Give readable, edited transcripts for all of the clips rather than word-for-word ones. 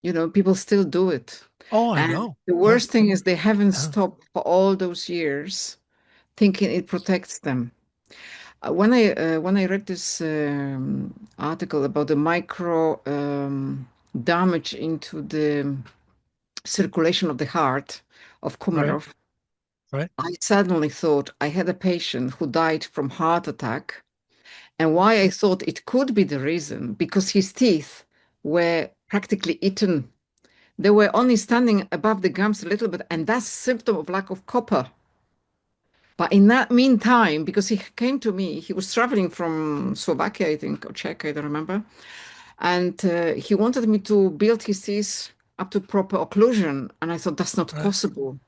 People still do it. Oh, I And know. the Yeah. worst thing is they haven't Uh, stopped for all those years thinking it protects them. When I read this article about the micro damage into the circulation of the heart of right. Komarov, Right. I suddenly thought I had a patient who died from heart attack. And why I thought it could be the reason, because his teeth were practically eaten. They were only standing above the gums a little bit, and that's symptom of lack of copper. But in that meantime, because he came to me, he was traveling from Slovakia, I think, or Czech, I don't remember, and he wanted me to build his teeth up to proper occlusion, and I thought that's not Right. possible.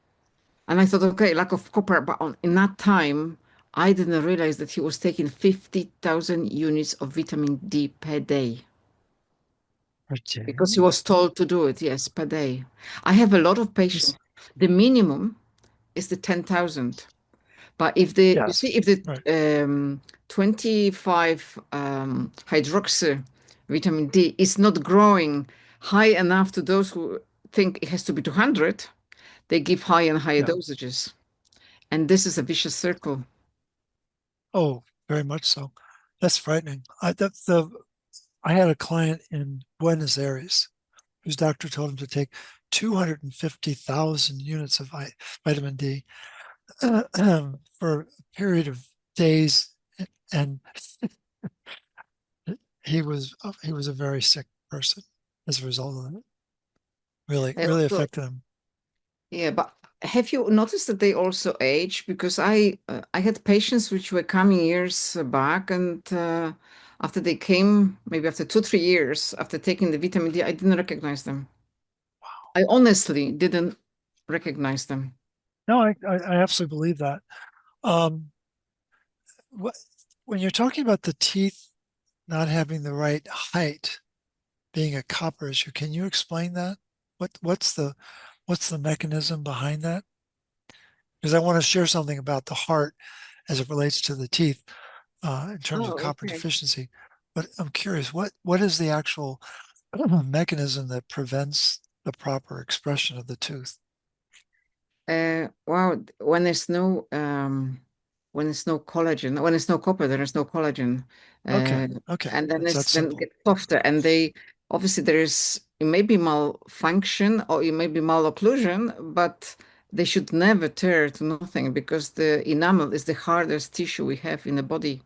And I thought, okay, lack of copper, but in that time, I didn't realize that he was taking 50,000 units of vitamin D per day because he Okay. was told to do it, yes, per day. I have a lot of This, patients. The minimum is the 10,000. But you yes. see, if the Right. 25 hydroxy vitamin D is not growing high enough to those who think it has to be 200, they give higher and higher Yeah. dosages. And this is a vicious circle. Oh, very much so. That's frightening. I had a client in Buenos Aires whose doctor told him to take 250,000 units of vitamin D for a period of days, and he was a very sick person as a result of it. Really, They really also, affected him. yeah, but have you noticed that they also age? Because I had patients which were coming years back, and after they came, maybe after 2, 3 years after taking the vitamin D, I didn't recognize them. I honestly didn't recognize them. No, I absolutely believe that. Um, what, when you're talking about the teeth not having the right height, being a copper issue, can you explain that? What's the mechanism behind that? Because I want to share something about the heart as it relates to the teeth in terms of Oh, copper okay. deficiency. But I'm curious, what is the actual mechanism that prevents the proper expression of the tooth? Wow, when there's no collagen, when there's no copper, there is no collagen. Okay, Uh, okay, and then it's it's that then simple. get softer. And they obviously it may be malfunction or it may be malocclusion, but they should never tear to nothing because the enamel is the hardest tissue we have in the body.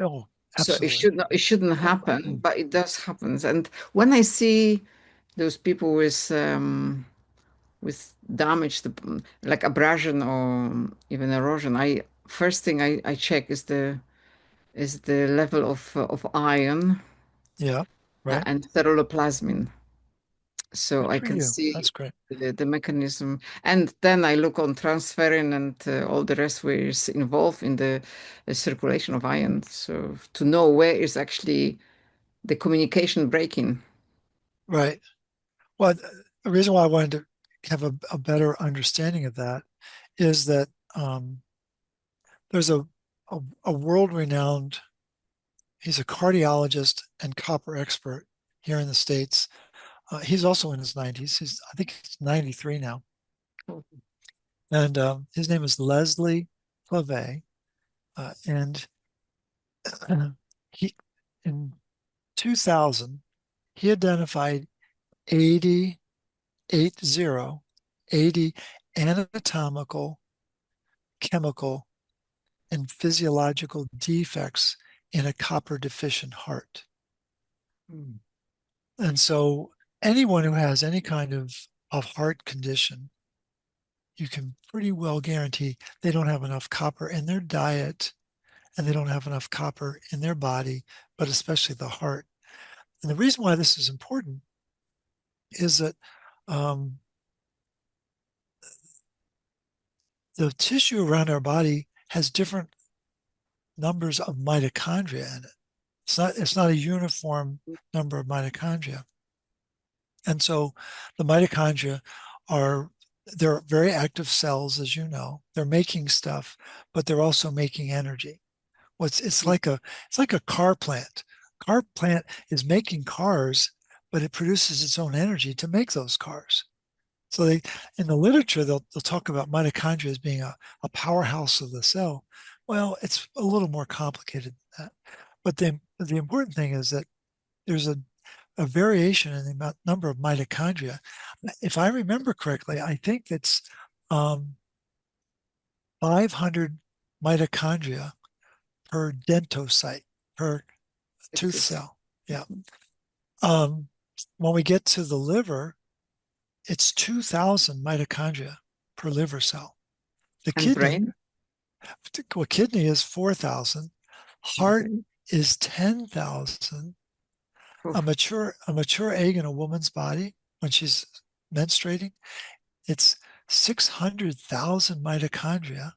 Oh, So absolutely. it shouldn't happen, but it does happen. And when I see those people with damage, like abrasion or even erosion, I first thing I check is the level of iron Yeah, right. and ceruloplasmin, so Good I for can you. see That's great. the mechanism. And then I look on transferrin and all the rest where is involved in the circulation of iron, so to know where is actually the communication breaking. Right. Well, the reason why I wanted to have a better understanding of that is that there's a world-renowned, he's a cardiologist and copper expert here in the States. He's also in his 90s. I think he's 93 now. And his name is Leslie Clave. And he, in 2000, he identified 80, 80 anatomical, chemical, and physiological defects in a copper deficient heart. Mm. And so anyone who has any kind of heart condition, you can pretty well guarantee they don't have enough copper in their diet and they don't have enough copper in their body, but especially the heart. And the reason why this is important is that um, the tissue around our body has different numbers of mitochondria in it. It's not a uniform number of mitochondria. And so the mitochondria are they're very active cells, as you know. They're making stuff, but they're also making energy. What's it's like a car plant. Car plant is making cars, but it produces its own energy to make those cars. So they, in the literature, they'll talk about mitochondria as being a powerhouse of the cell. Well, it's a little more complicated than that. But the important thing is that there's a variation in the number of mitochondria. If I remember correctly, I think it's 500 mitochondria per dentocyte, per tooth cell. Yeah. When we get to the liver, it's 2,000 mitochondria per liver cell. The And kidney, brain? well, kidney is 4,000. Heart is 10,000. A Oof, mature egg in a woman's body when she's menstruating, it's 600,000 mitochondria.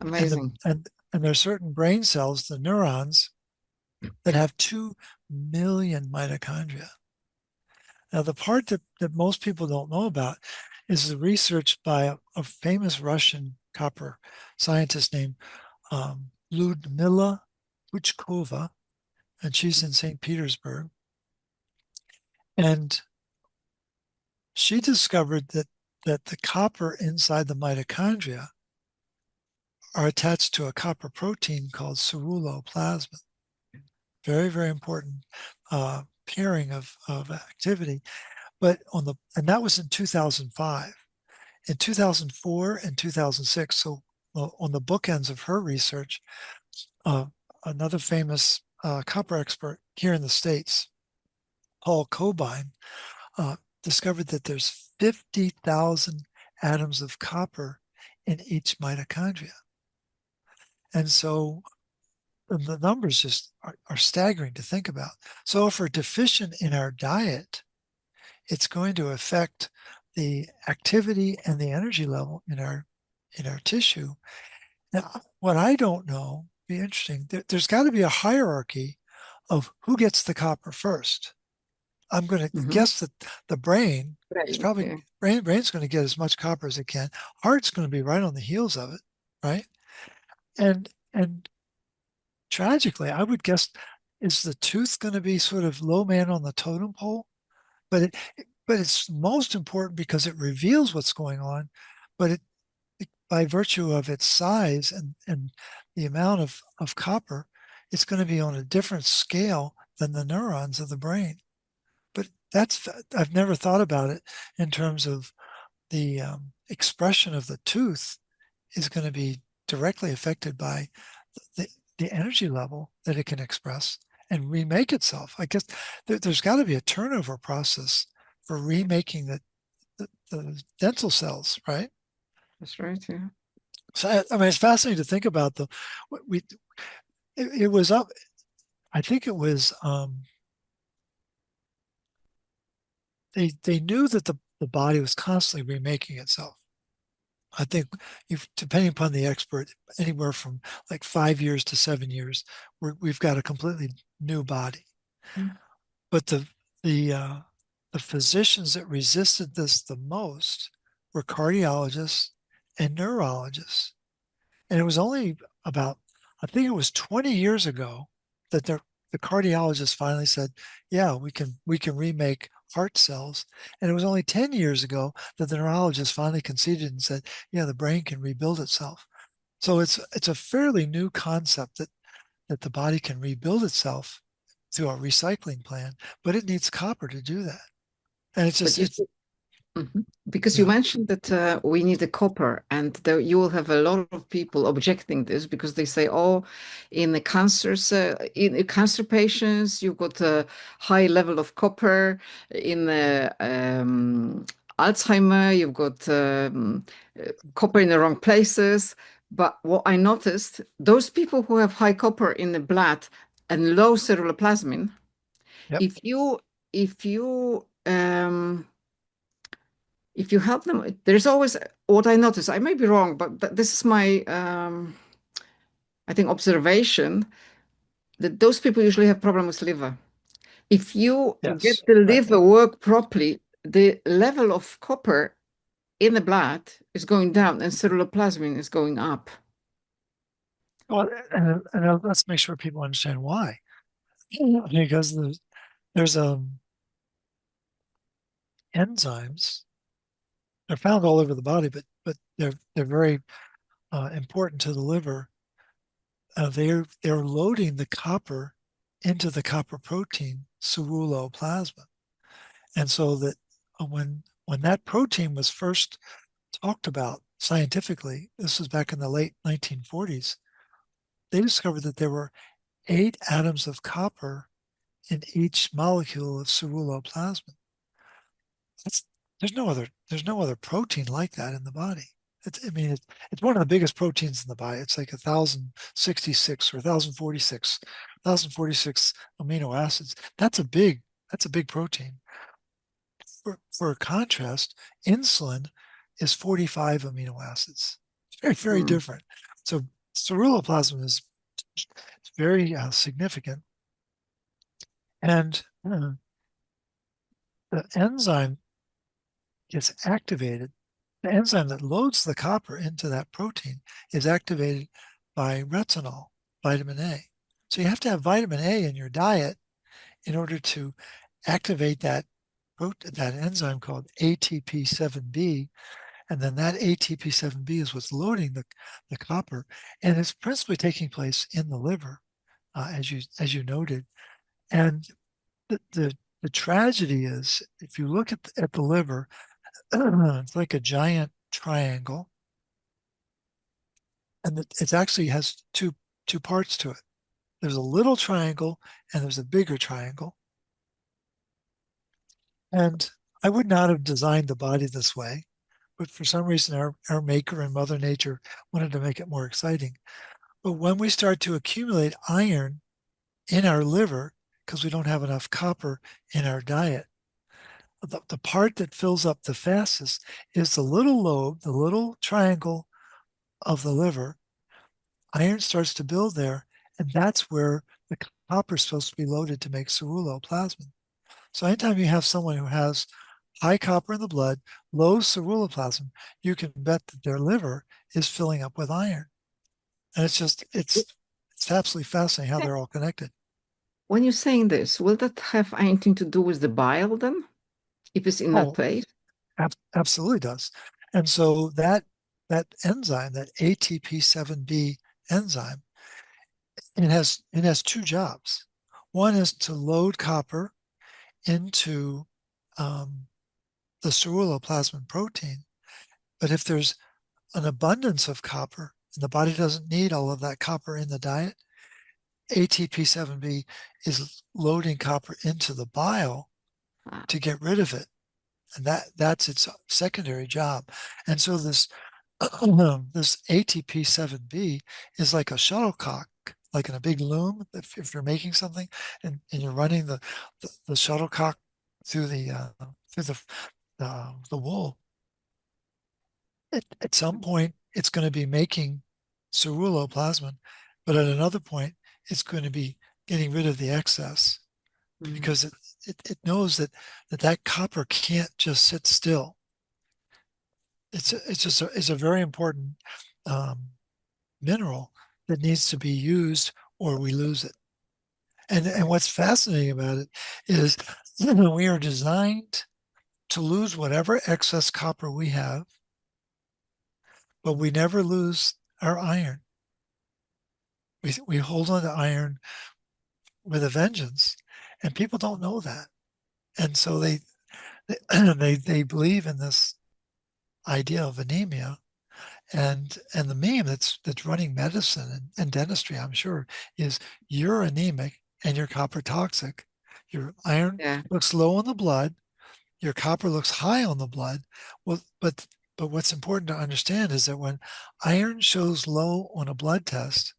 And the amazing. and there are certain brain cells, the neurons, that have 2 million mitochondria. Now, the part that most people don't know about is the research by a famous Russian copper scientist named Ludmila Puchkova, and she's in St. Petersburg. And she discovered that the copper inside the mitochondria are attached to a copper protein called ceruloplasmin. Very, very important pairing of activity. But and that was in 2005. In 2004 and 2006, so on the bookends of her research, another famous copper expert here in the States, Paul Cobain, discovered that there's 50,000 atoms of copper in each mitochondria. And so the numbers just are staggering to think about. So if we're deficient in our diet, it's going to affect the activity and the energy level in our tissue. Now, what I don't know, be interesting, there's got to be a hierarchy of who gets the copper first. I'm going to Mm-hmm. guess that the brain is Brain, probably yeah. brain's going to get as much copper as it can. Heart's going to be right on the heels of it, right? And tragically, I would guess, is the tooth going to be sort of low man on the totem pole? But it's most important because it reveals what's going on, but by virtue of its size and the amount of copper, it's going to be on a different scale than the neurons of the brain. But I've never thought about it in terms of the expression of the tooth is going to be directly affected by the, the energy level that it can express and remake itself. I guess there's got to be a turnover process for remaking the dental cells, right? That's right, yeah. So I mean, it's fascinating to think about we it was up. I think it was they knew that the body was constantly remaking itself. I think depending upon the expert, anywhere from like 5 years to 7 years, we've got a completely new body. Mm. But the physicians that resisted this the most were cardiologists and neurologists. And it was only about, I think it was 20 years ago that the cardiologist finally said, yeah, we can remake heart cells. And it was only 10 years ago that the neurologist finally conceded and said, yeah, the brain can rebuild itself. So it's a fairly new concept that the body can rebuild itself through a recycling plan, but it needs copper to do that. And it's But just you it's see, mhm. Because you yeah, mentioned that we need a copper, and you will have a lot of people objecting this because they say, "Oh, in the cancers, in cancer patients, you've got a high level of copper. In Alzheimer, you've got copper in the wrong places." But what I noticed, those people who have high copper in the blood and low ceruloplasmin, yep. if you if you help them, there's always what I notice. I may be wrong, but this is my, I think, observation that those people usually have problem with liver. If you get Yes, the right. liver work properly, the level of copper in the blood is going down and ceruloplasmin is going up. Well, and let's make sure people understand why. Because there's enzymes. They're found all over the body, but they're very important to the liver. They're loading the copper into the copper protein ceruloplasmin, and so that when that protein was first talked about scientifically, this was back in the late 1940s, they discovered that there were 8 atoms of copper in each molecule of ceruloplasmin. That's there's no other protein like that in the body. It's one of the biggest proteins in the body. It's like 1,066 or 1,046 amino acids. That's a big protein. For contrast, insulin is 45 amino acids. It's very, very Mm. different. So ceruloplasmin is very significant. And the enzyme gets activated. The enzyme that loads the copper into that protein is activated by retinol, vitamin A. So you have to have vitamin A in your diet in order to activate that enzyme called ATP7B. And then that ATP7B is what's loading the copper. And it's principally taking place in the liver, as you noted. And the tragedy is, if you look at the liver, it's like a giant triangle, and it actually has two parts to it. There's a little triangle and there's a bigger triangle. And I would not have designed the body this way, but for some reason our maker and Mother Nature wanted to make it more exciting. But when we start to accumulate iron in our liver, because we don't have enough copper in our diet, the part that fills up the fastest is the little lobe, the little triangle of the liver. Iron starts to build there, and that's where the copper is supposed to be loaded to make ceruloplasmin. So anytime you have someone who has high copper in the blood, low ceruloplasmin, you can bet that their liver is filling up with iron. And it's absolutely fascinating how they're all connected. When you're saying this, will that have anything to do with the bile then? If it's in that Oh, place? absolutely does. And so that enzyme, that ATP7B enzyme, it has two jobs. One is to load copper into um, the ceruloplasmin protein. But if there's an abundance of copper and the body doesn't need all of that copper in the diet, ATP7B is loading copper into the bile Ah, to get rid of it. And that's its secondary job. And so this ATP7B is like a shuttlecock, like in a big loom. If you're making something and you're running the shuttlecock through the wool, at some point it's going to be making ceruloplasmin, but at another point it's going to be getting rid of the excess mm. because it knows that copper can't just sit still. It's a very important um, mineral that needs to be used or we lose it. And what's fascinating about it is we are designed to lose whatever excess copper we have, but we never lose our iron. We hold on to iron with a vengeance, and people don't know that. And so they believe in this idea of anemia. And the meme that's running medicine and dentistry, I'm sure, is you're anemic and you're copper toxic. Your iron Yeah. looks low in the blood, your copper looks high on the blood. Well, but what's important to understand is that when iron shows low on a blood test,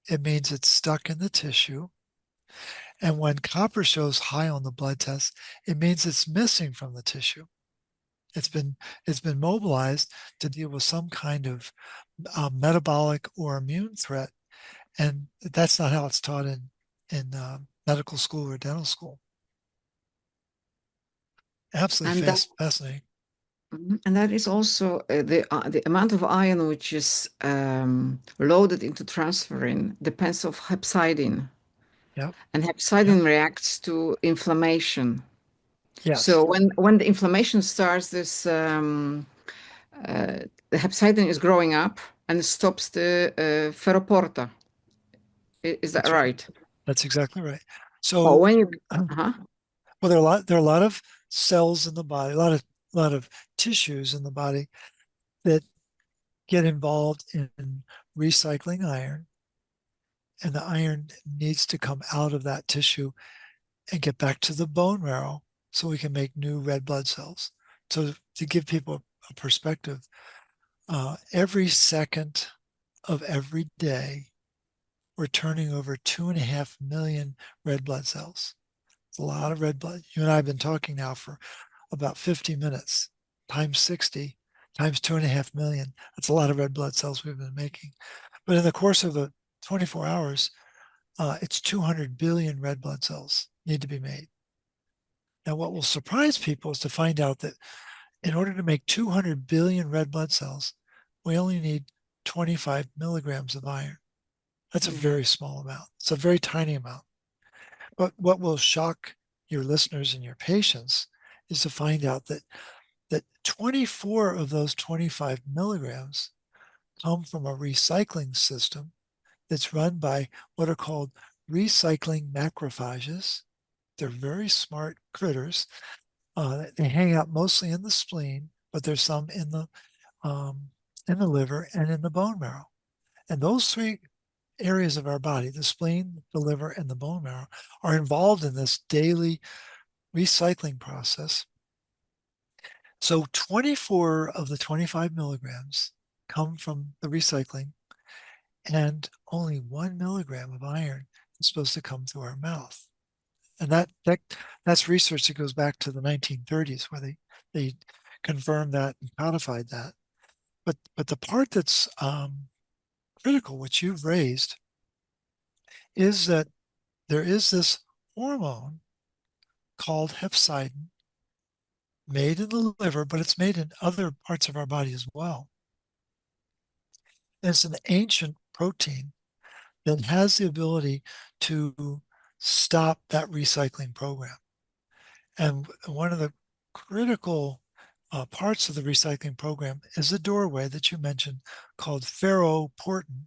it means it's stuck in the tissue. And when copper shows high on the blood test, it means it's missing from the tissue. It's been it's been mobilized to deal with some kind of metabolic or immune threat, and that's not how it's taught in medical school or dental school. Absolutely And that fascinating. and that is also the amount of iron which is loaded into transferrin depends of hepcidin, Yep, and yep, hepcidin reacts to inflammation. Yes, So when the inflammation starts, this the hepcidin is growing up and it stops the ferroporta. Is that that's right? that's exactly right. Or So, when you, well, uh-huh. there are a lot of cells in the body, a lot of tissues in the body that get involved in recycling iron, and the iron needs to come out of that tissue and get back to the bone marrow so we can make new red blood cells. So to give people a perspective, every second of every day, we're turning over 2.5 million red blood cells. It's a lot of red blood. You and I have been talking now for about 50 minutes, times 60, times 2.5 million. That's a lot of red blood cells we've been making. But in the course of the 24 hours, it's 200 billion red blood cells need to be made. Now, what will surprise people is to find out that in order to make 200 billion red blood cells, we only need 25 milligrams of iron. That's a Mhm. very small amount. It's a very tiny amount. But what will shock your listeners and your patients is to find out that 24 of those 25 milligrams come from a recycling system that's run by what are called recycling macrophages. They're very smart critters. They hang out mostly in the spleen, but there's some in the liver and in the bone marrow. And those three areas of our body, the spleen, the liver, and the bone marrow, are involved in this daily recycling process. So 24 of the 25 milligrams come from the recycling, and only 1 milligram of iron is supposed to come through our mouth. And that's research that goes back to the 1930s, where they confirmed that and codified that. But the part that's critical, which you've raised, is that there is this hormone called hepcidin made in the liver, but it's made in other parts of our body as well. It's an ancient protein that has the ability to stop that recycling program. And one of the critical parts of the recycling program is the doorway that you mentioned called ferroportin.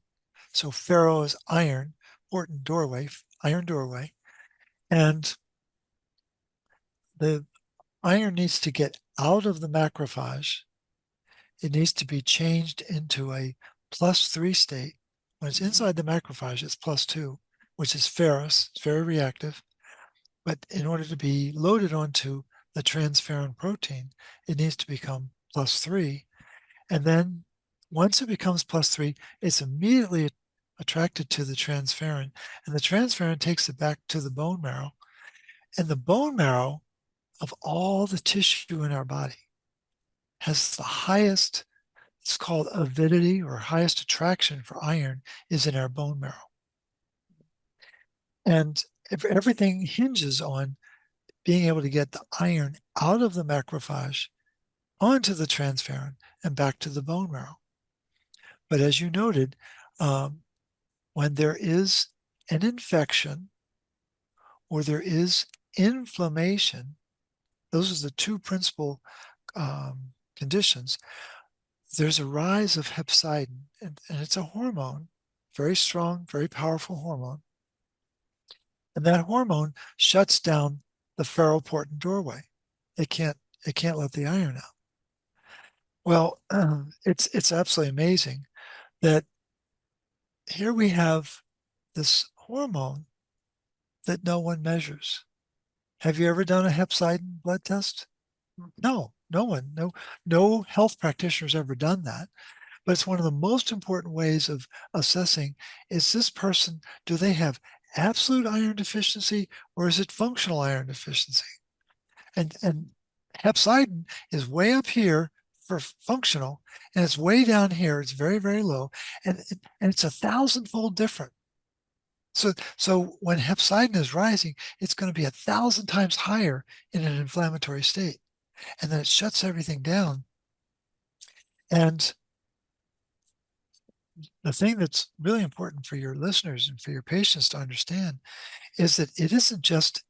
So ferro is iron, portin doorway, iron doorway. And the iron needs to get out of the macrophage. It needs to be changed into a +3 state. When it's inside the macrophage, it's +2, which is ferrous. It's very reactive. But in order to be loaded onto the transferrin protein, it needs to become +3. And then once it becomes +3, it's immediately attracted to the transferrin. And the transferrin takes it back to the bone marrow. And the bone marrow of all the tissue in our body has the highest, it's called avidity, or highest attraction for iron, is in our bone marrow. And if everything hinges on being able to get the iron out of the macrophage onto the transferrin and back to the bone marrow. But as you noted, when there is an infection or there is inflammation, those are the two principal conditions. There's a rise of hepcidin, and it's a hormone, very strong, very powerful hormone. And that hormone shuts down the ferroportin doorway. It can't let the iron out. Well, it's absolutely amazing that here we have this hormone that no one measures. Have you ever done a hepcidin blood test? No, no one, no health practitioner's ever done that. But it's one of the most important ways of assessing, is this person, do they have absolute iron deficiency or is it functional iron deficiency? And hepcidin is way up here for functional, and it's way down here. It's very, very low, and it's 1,000-fold different. So when hepcidin is rising, it's going to be 1,000 times higher in an inflammatory state, and then it shuts everything down. And the thing that's really important for your listeners and for your patients to understand is that it isn't just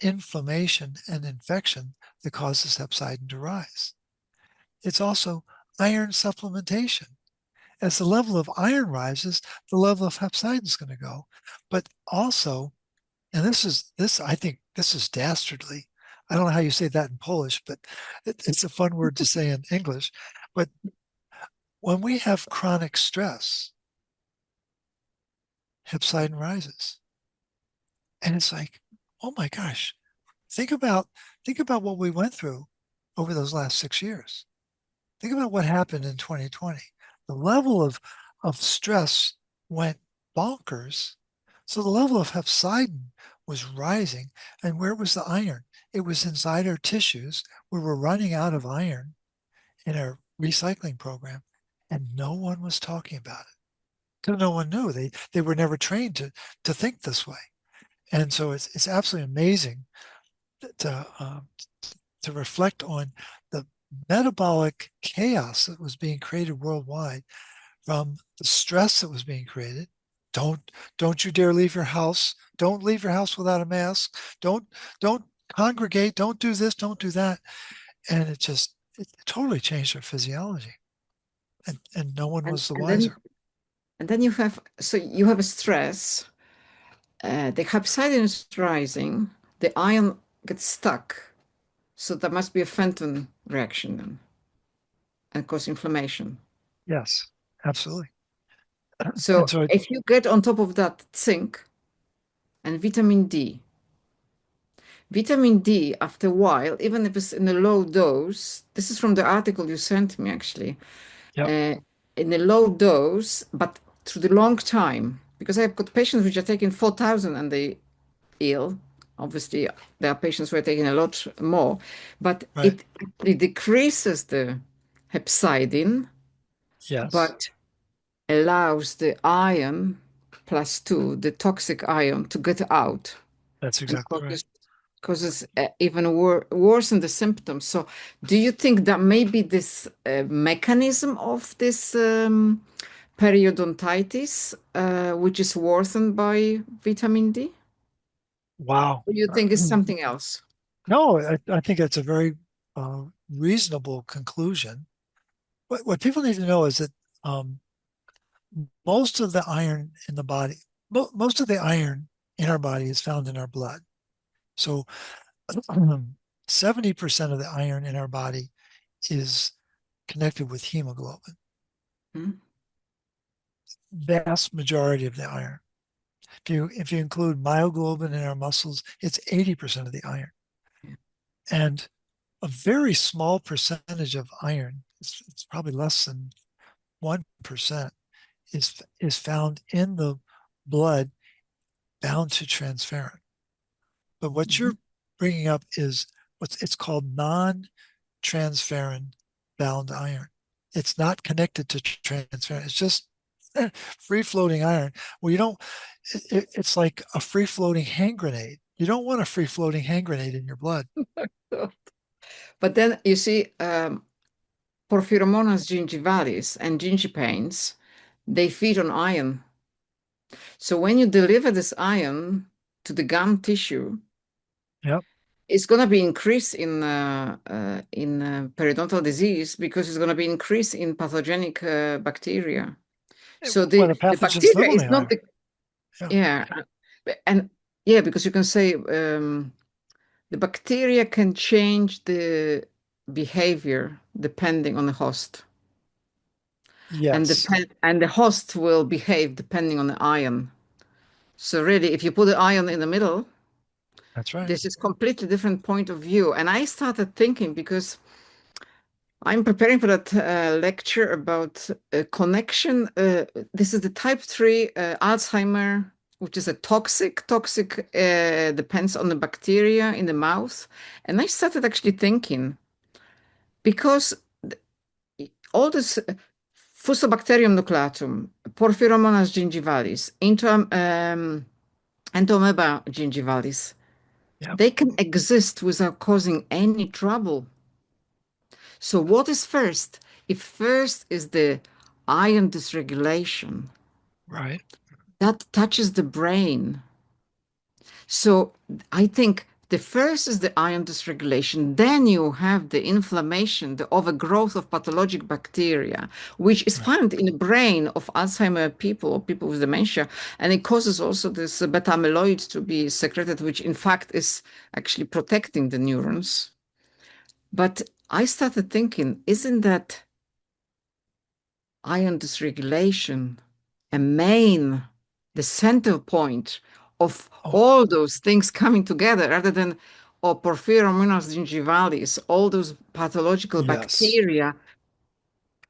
inflammation and infection that causes hepcidin to rise. It's also iron supplementation. As the level of iron rises, the level of hepcidin is going to go. But also, and I think this is dastardly. I don't know how you say that in Polish, but it's a fun word to say in English. But when we have chronic stress, hepcidin rises. And it's like, oh my gosh, think about what we went through over those last 6 years. Think about what happened in 2020. The level of stress went bonkers. So the level of hepcidin was rising. And where was the iron? It was inside our tissues. We were running out of iron in our recycling program, and no one was talking about it. Because no one knew. They were never trained to think this way. And so it's absolutely amazing to reflect on the metabolic chaos that was being created worldwide from the stress that was being created. Don't you dare leave your house. Don't leave your house without a mask. Don't congregate. Don't do this. Don't do that. And it totally changed our physiology. And no one was the wiser. Then you have a stress. The hepcidin is rising. The iron gets stuck. So there must be a Fenton reaction then and cause inflammation. Yes, absolutely. So And so if you get on top of that zinc and vitamin D after a while, even if it's in a low dose, this is from the article you sent me actually, yep, in a low dose, but through the long time, because I've got patients which are taking 4,000 and they ill. Obviously, there are patients who are taking a lot more, but right. it actually decreases the hepcidin, Yes, but allows the iron +2, the toxic iron, to get out that's and exactly right. causes even worsen the symptoms. So, do you think that maybe this mechanism of this periodontitis, which is worsened by vitamin D? Wow. Or you think it's something else? No, I think that's a very reasonable conclusion. What people need to know is that most of the iron in the body, most of the iron in our body is found in our blood. So 70% of the iron in our body is connected with hemoglobin. Hmm? Vast majority of the iron. If you include myoglobin in our muscles, it's 80% of the iron. And a very small percentage of iron, it's probably less than 1%, is found in the blood bound to transferrin. But what Mhm. you're bringing up is it's called non-transferrin bound iron. It's not connected to transferrin. It's just free floating iron. Well, you don't. It's like a free floating hand grenade. You don't want a free floating hand grenade in your blood. But then you see, Porphyromonas gingivalis and gingipains, they feed on iron. So when you deliver this iron to the gum tissue, Yep. it's going to be increased in periodontal disease because it's going to be increased in pathogenic bacteria. So Well, the the pathogens live bacteria on is the not iron. the Yeah. yeah, and yeah, because you can say the bacteria can change the behavior depending on the host, and Yes, the host will behave depending on the ion. So really, if you put the ion in the middle, that's right. this is completely different point of view. And I started thinking because I'm preparing for that lecture about connection. This is the type 3 Alzheimer, which is a toxic, depends on the bacteria in the mouth. And I started actually thinking, because all this Fusobacterium nucleatum, Porphyromonas gingivalis, Entomeba gingivalis, Yeah. they can exist without causing any trouble. So what is first? If first is the iron dysregulation, Right. that touches the brain. So I think The first is the iron dysregulation. Then you have the inflammation, the overgrowth of pathologic bacteria, which is Right. found in the brain of Alzheimer people or people with dementia. And it causes also this beta amyloid to be secreted, which in fact is actually protecting the neurons. But I started thinking, isn't that iron dysregulation a main, the center point of Oh, all those things coming together rather than porphyromonas gingivalis, all those pathological yes. bacteria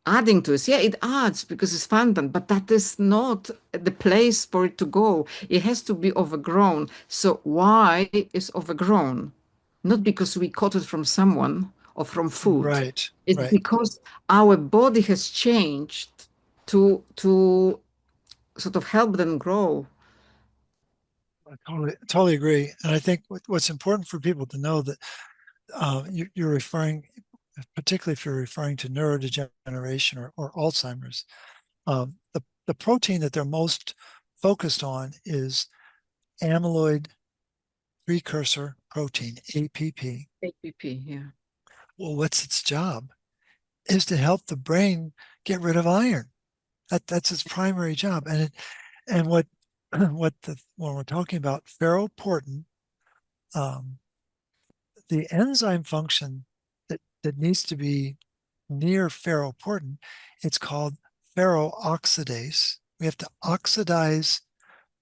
adding to it. Yeah, it adds because it's fundant, but that is not the place for it to go. It has to be overgrown. So why is overgrown? Not because we caught it from someone or from food. Right. It's Right. because our body has changed to sort of help them grow. I totally agree. And I think what's important for people to know that you're referring, particularly if you're referring to neurodegeneration or Alzheimer's, the protein that they're most focused on is amyloid precursor protein, APP. APP, yeah. Well, what's its job? Is to help the brain get rid of iron. That's its primary job. And what when we're talking about ferroportin, um, the enzyme function that needs to be near ferroportin, it's called ferrooxidase. We have to oxidize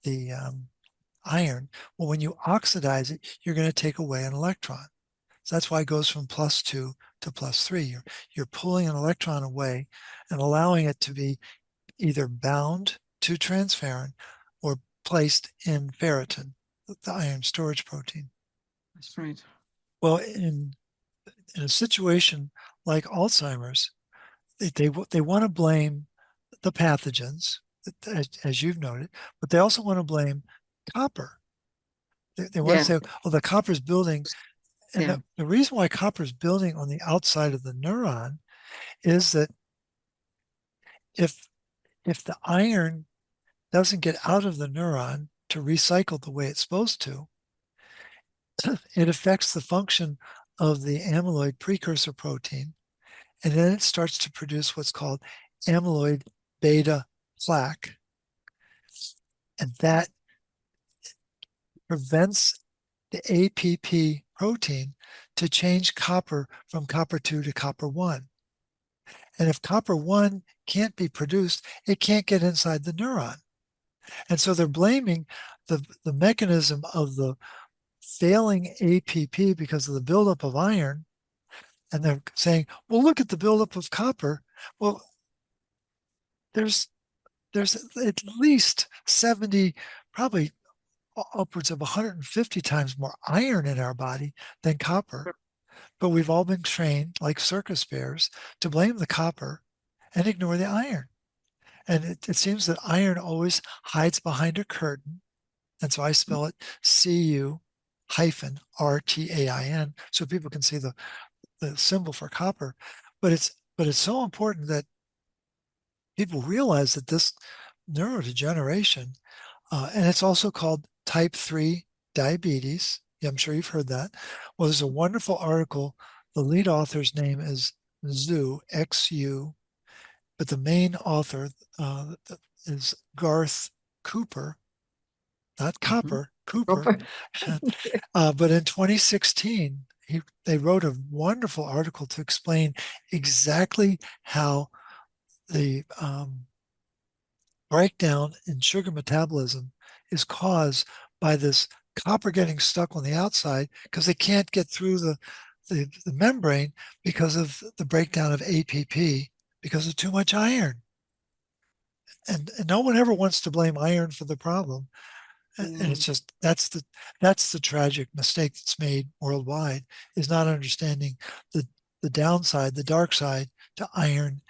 the iron. Well, when you oxidize it, you're going to take away an electron. So that's why it goes from +2 to +3. You're pulling an electron away and allowing it to be either bound to transferrin or placed in ferritin, the iron storage protein. That's right. Well, in a situation like Alzheimer's, they want to blame the pathogens, as you've noted, but they also want to blame copper. They want to Yeah, say, oh, the copper's building. And yeah. the reason why copper is building on the outside of the neuron is that if if the iron doesn't get out of the neuron to recycle the way it's supposed to, it affects the function of the amyloid precursor protein, and then it starts to produce what's called amyloid beta plaque, and that prevents the APP protein to change copper from copper 2 to copper 1. And if copper 1 can't be produced, it can't get inside the neuron. And so they're blaming the mechanism of the failing APP because of the buildup of iron. And they're saying, well, look at the buildup of copper. Well, there's there's at least 70, probably upwards of 150 times more iron in our body than copper. But we've all been trained, like circus bears, to blame the copper and ignore the iron. And it seems that iron always hides behind a curtain. And so I spell it Cu-RTAIN so people can see the symbol for copper. But it's so important that people realize that this neurodegeneration, and it's also called type 3 diabetes. Yeah, I'm sure you've heard that. Well, there's a wonderful article. The lead author's name is Xu, X-U, but the main author is Garth Cooper, not Mhm. Copper, Cooper. Proper. But in 2016, they wrote a wonderful article to explain exactly how the breakdown in sugar metabolism is caused by this copper getting stuck on the outside because they can't get through the membrane because of the breakdown of APP because of too much iron. And no one ever wants to blame iron for the problem. And Yeah. it's just that's the tragic mistake that's made worldwide is not understanding the the downside, the dark side to iron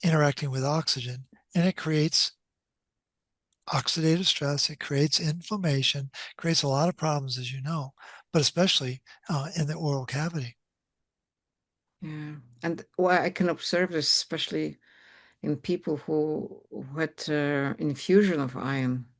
interacting with oxygen. And it creates oxidative stress, it creates inflammation, creates a lot of problems, as you know, but especially in the oral cavity. Yeah. And what I can observe this, especially in people who had infusion of iron.